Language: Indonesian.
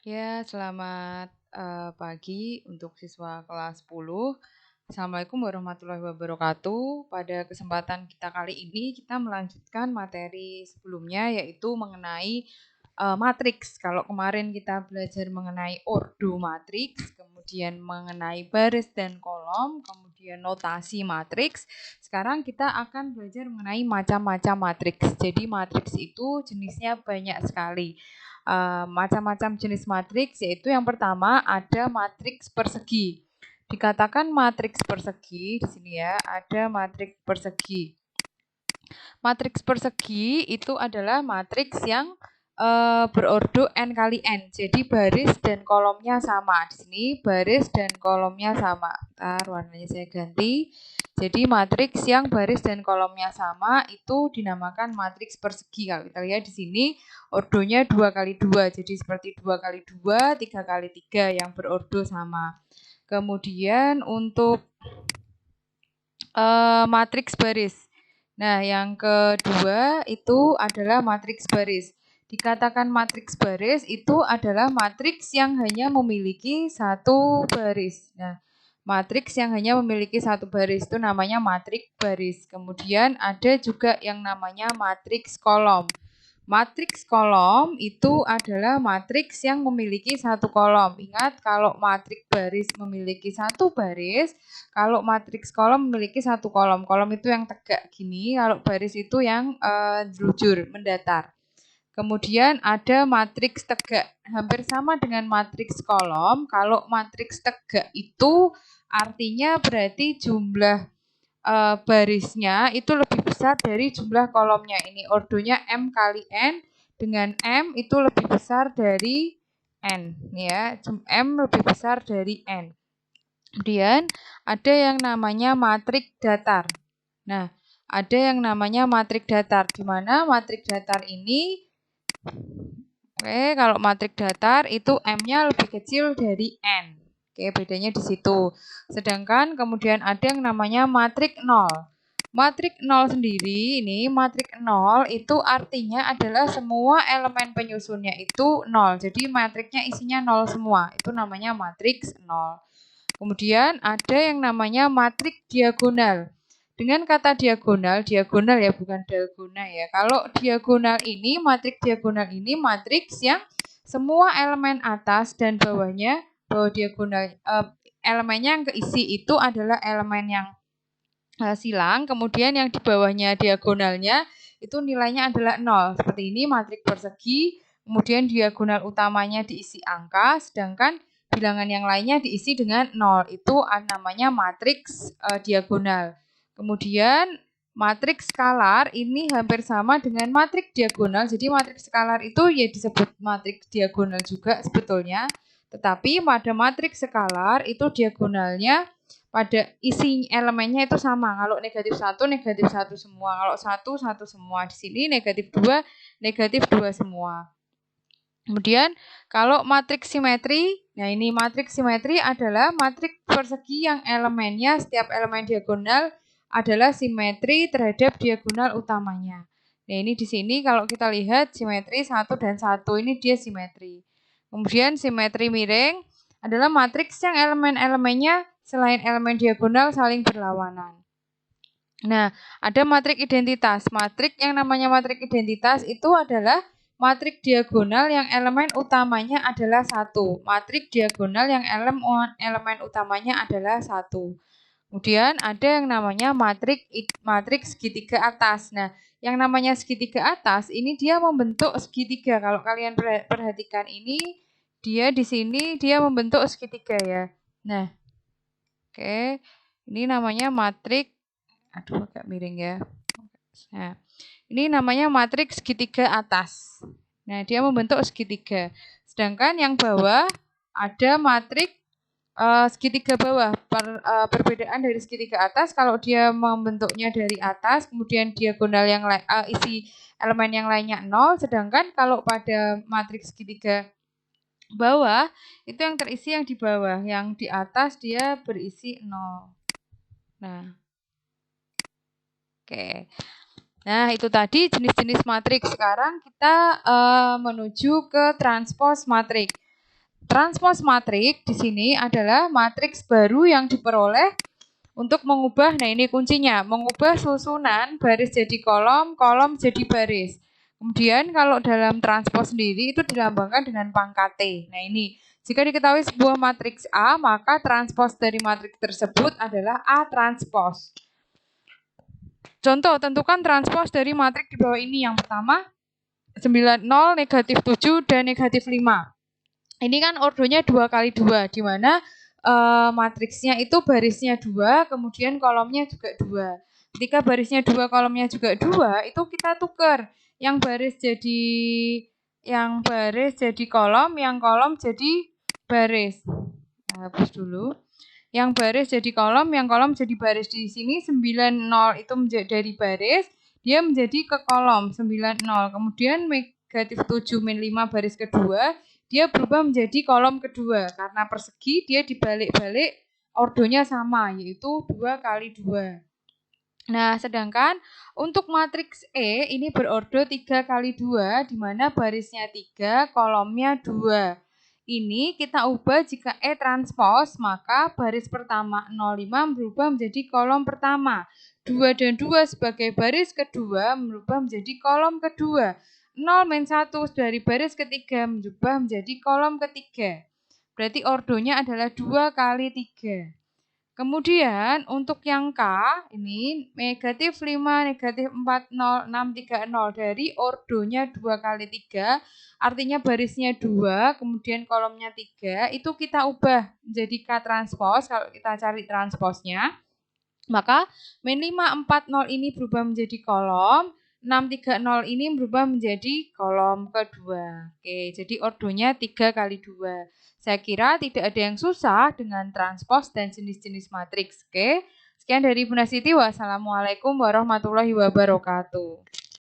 Ya, selamat pagi untuk siswa kelas 10. Assalamualaikum warahmatullahi wabarakatuh. Pada kesempatan kita kali ini, kita melanjutkan materi sebelumnya, yaitu mengenai matriks. Kalau kemarin kita belajar mengenai ordo matriks, kemudian mengenai baris dan kolom, kemudian notasi matriks. Sekarang kita akan belajar mengenai macam-macam matriks. Jadi matriks itu jenisnya banyak sekali. Macam-macam jenis matriks, yaitu yang pertama ada matriks persegi. Dikatakan matriks persegi di sini ya, ada matriks persegi. Matriks persegi itu adalah matriks yang berordo n kali n. Jadi baris dan kolomnya sama. Di sini baris dan kolomnya sama. Ntar warnanya saya ganti. Jadi matriks yang baris dan kolomnya sama itu dinamakan matriks persegi. Kalau kita lihat di sini ordonya 2 kali 2. Jadi seperti 2 kali 2, 3 kali 3 yang berordo sama. Kemudian untuk matriks baris. Nah, yang kedua itu adalah matriks baris. Dikatakan matriks baris itu adalah matriks yang hanya memiliki satu baris. Nah, matriks yang hanya memiliki satu baris itu namanya matriks baris. Kemudian ada juga yang namanya matriks kolom. Matriks kolom itu adalah matriks yang memiliki satu kolom. Ingat, kalau matriks baris memiliki satu baris, kalau matriks kolom memiliki satu kolom. Kolom itu yang tegak gini, kalau baris itu yang jujur, mendatar. Kemudian ada matriks tegak, hampir sama dengan matriks kolom. Kalau matriks tegak itu artinya berarti jumlah barisnya itu lebih besar dari jumlah kolomnya. Ini ordonya M kali N, dengan M itu lebih besar dari N. Ya, M lebih besar dari N. Kemudian ada yang namanya matrik datar. Nah, ada yang namanya matrik datar, di mana matrik datar ini, kalau matrik datar itu M-nya lebih kecil dari N. Bedanya di situ. Sedangkan kemudian ada yang namanya matrik nol. Matrik nol sendiri, ini matrik nol itu artinya adalah semua elemen penyusunnya itu nol. Jadi matriknya isinya nol semua. Itu namanya matriks nol. Kemudian ada yang namanya matrik diagonal. Dengan kata diagonal ya, bukan diagonal ya. Kalau diagonal ini, matrik diagonal ini matriks yang semua elemen atas dan bawahnya, bawah diagonal, elemennya yang keisi itu adalah elemen yang silang, kemudian yang di bawahnya diagonalnya itu nilainya adalah 0. Seperti ini matriks persegi, kemudian diagonal utamanya diisi angka, sedangkan bilangan yang lainnya diisi dengan 0. Itu namanya matriks diagonal. Kemudian matriks skalar ini hampir sama dengan matriks diagonal. Jadi matriks skalar itu ya disebut matriks diagonal juga sebetulnya. Tetapi pada matriks skalar itu diagonalnya pada isi elemennya itu sama. Kalau negatif 1 semua. Kalau 1 semua. Di sini negatif 2 semua. Kemudian kalau matriks simetri, nah ini matriks simetri adalah matriks persegi yang elemennya, setiap elemen diagonal adalah simetri terhadap diagonal utamanya. Nah ini di sini kalau kita lihat simetri 1 dan 1 ini dia simetri. Kemudian simetri miring adalah matriks yang elemen-elemennya selain elemen diagonal saling berlawanan. Nah, ada matriks identitas. Matriks yang namanya matriks identitas itu adalah matriks diagonal yang elemen utamanya adalah 1. Matriks diagonal yang elemen utamanya adalah 1. Kemudian ada yang namanya matriks segitiga atas. Nah, yang namanya segitiga atas ini dia membentuk segitiga. Kalau kalian perhatikan ini, dia di sini dia membentuk segitiga ya. Nah, ini namanya matriks, aduh agak miring ya. Nah, ini namanya matriks segitiga atas. Nah, dia membentuk segitiga. Sedangkan yang bawah ada matriks segitiga bawah. Perbedaan dari segitiga atas, kalau dia membentuknya dari atas, kemudian diagonal yang isi elemen yang lainnya 0, sedangkan kalau pada matriks segitiga bawah, itu yang terisi yang di bawah, yang di atas dia berisi 0. Nah, Nah, itu tadi jenis-jenis matriks. Sekarang kita menuju ke transpose matriks. Transpose matriks di sini adalah matriks baru yang diperoleh untuk mengubah, nah ini kuncinya, mengubah susunan baris jadi kolom, kolom jadi baris. Kemudian kalau dalam transpose sendiri itu dilambangkan dengan pangkat T. Nah ini, jika diketahui sebuah matriks A, maka transpose dari matriks tersebut adalah A transpose. Contoh, tentukan transpose dari matriks di bawah ini. Yang pertama, 90, negatif 7, dan negatif 5. Ini kan ordonya 2 kali 2, di mana matriksnya itu barisnya 2, kemudian kolomnya juga 2. Ketika barisnya 2, kolomnya juga 2, itu kita tukar. Yang baris jadi kolom, yang kolom jadi baris. Hapus dulu. Yang baris jadi kolom, yang kolom jadi baris. Di sini 90 itu menjadi dari baris, dia menjadi ke kolom 90. Kemudian negatif 7 min 5 baris kedua, dia berubah menjadi kolom kedua. Karena persegi dia dibalik-balik ordonya sama, yaitu 2 kali 2. Nah, sedangkan untuk matriks E ini berordo 3 kali 2, di mana barisnya 3, kolomnya 2. Ini kita ubah jika E transpose, maka baris pertama 05 berubah menjadi kolom pertama. 2 dan 2 sebagai baris kedua berubah menjadi kolom kedua. 0 min 1 dari baris ketiga berubah menjadi kolom ketiga. Berarti ordonya adalah 2 kali 3. Kemudian untuk yang K ini negatif 5, negatif 4, 0, 6, 3, 0 dari ordonya 2 kali 3, artinya barisnya 2, kemudian kolomnya 3, itu kita ubah menjadi K transpose. Kalau kita cari transposnya, maka min 5, 4, 0 ini berubah menjadi kolom, 6, 3, 0 ini berubah menjadi kolom kedua. Oke, jadi ordonya 3 kali 2. Saya kira tidak ada yang susah dengan transpose dan jenis-jenis matriks. Oke, sekian dari Bunda Siti. Wassalamualaikum warahmatullahi wabarakatuh.